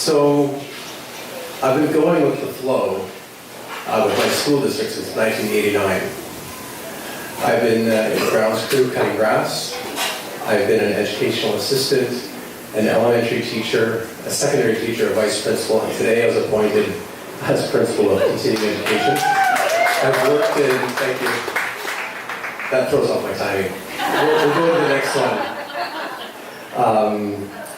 So I've been going with the flow with my school district since 1989. I've been in the grounds crew cutting grass. I've been an educational assistant, an elementary teacher, a secondary teacher, a vice principal, and today I was appointed as principal of continuing education. I've worked in, thank you, that throws off my timing. We'll go to the next one.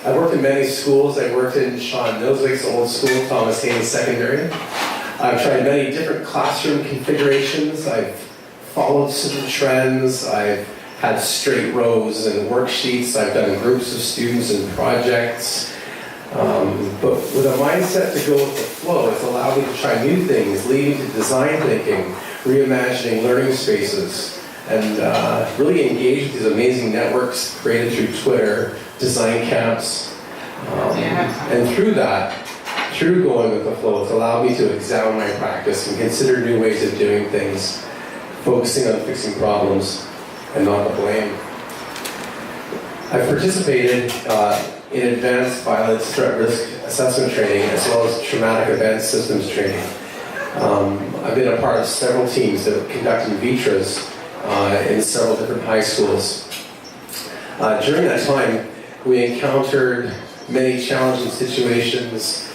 I've worked in many schools. I worked in Sean Noswick's old school, Thomas Haynes Secondary. I've tried many different classroom configurations. I've followed some trends. I've had straight rows and worksheets. I've done groups of students and projects. But with a mindset to go with the flow, it's allowed me to try new things, leading to design thinking, reimagining learning spaces, and really engage with these amazing networks created through Twitter, design camps. And through that, through going with the flow, it's allowed me to examine my practice and consider new ways of doing things, focusing on fixing problems and not the blame. I've participated in advanced violence threat risk assessment training as well as traumatic event systems training. I've been a part of several teams that have conducted vitras in several different high schools. During that time, we encountered many challenging situations,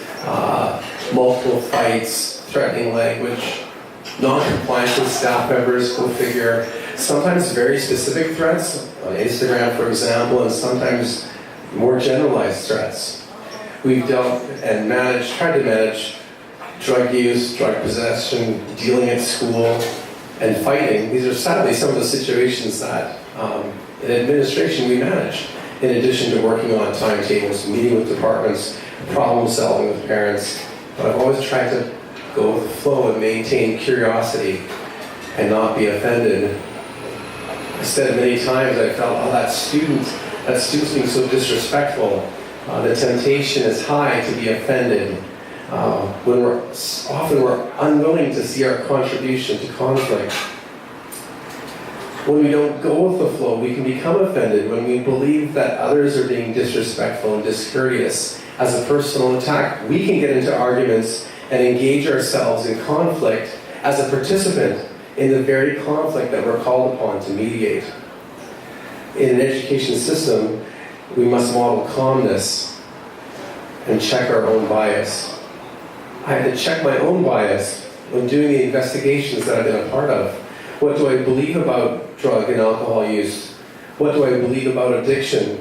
multiple fights, threatening language, non-compliance with staff members, go figure, sometimes very specific threats on Instagram, for example, and sometimes more generalized threats. We've dealt and tried to manage drug use, drug possession, dealing at school, and fighting. These are sadly some of the situations that in administration we manage, in addition to working on timetables, meeting with departments, problem solving with parents. But I've always tried to go with the flow and maintain curiosity and not be offended. Instead, many times I felt, oh, that student's being so disrespectful. The temptation is high to be offended when we're unwilling to see our contribution to conflict. When we don't go with the flow, we can become offended when we believe that others are being disrespectful and discourteous. As a personal attack, we can get into arguments and engage ourselves in conflict as a participant in the very conflict that we're called upon to mediate. In an education system, we must model calmness and check our own bias. I had to check my own bias when doing the investigations that I've been a part of. What do I believe about drug and alcohol use? What do I believe about addiction?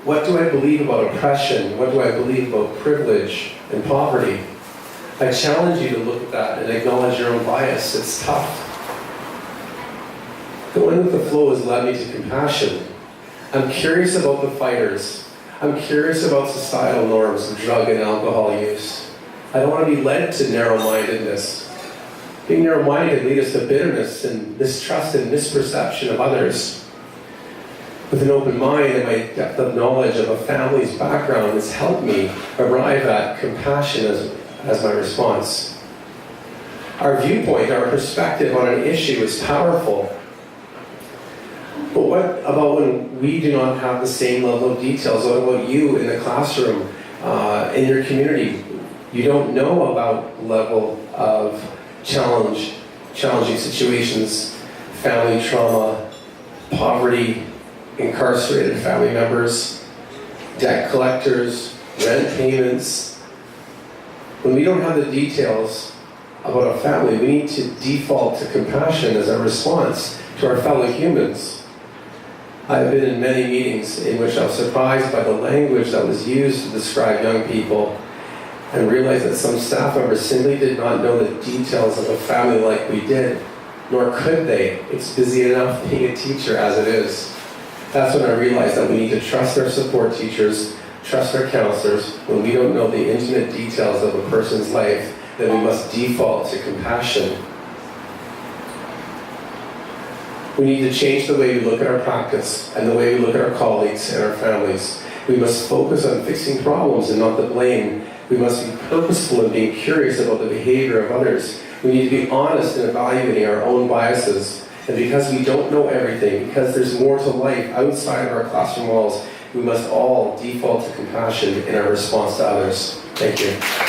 What do I believe about oppression? What do I believe about privilege and poverty? I challenge you to look at that and acknowledge your own bias. It's tough. Going with the flow has led me to compassion. I'm curious about the fighters. I'm curious about societal norms of drug and alcohol use. I don't want to be led to narrow-mindedness. Being narrow-minded can lead us to bitterness and mistrust and misperception of others. With an open mind and my depth of knowledge of a family's background has helped me arrive at compassion as my response. Our viewpoint, our perspective on an issue is powerful. But what about when we do not have the same level of details? What about you in the classroom, in your community? You don't know about level of challenging situations, family trauma, poverty, incarcerated family members, debt collectors, rent payments. When we don't have the details about a family, we need to default to compassion as a response to our fellow humans. I've been in many meetings in which I was surprised by the language that was used to describe young people and realized that some staff members simply did not know the details of a family like we did, nor could they. It's busy enough being a teacher as it is. That's when I realized that we need to trust our support teachers, trust our counselors. When we don't know the intimate details of a person's life, then we must default to compassion. We need to change the way we look at our practice and the way we look at our colleagues and our families. We must focus on fixing problems and not the blame. We must be purposeful in being curious about the behavior of others. We need to be honest in evaluating our own biases. And because we don't know everything, because there's more to life outside of our classroom walls, we must all default to compassion in our response to others. Thank you.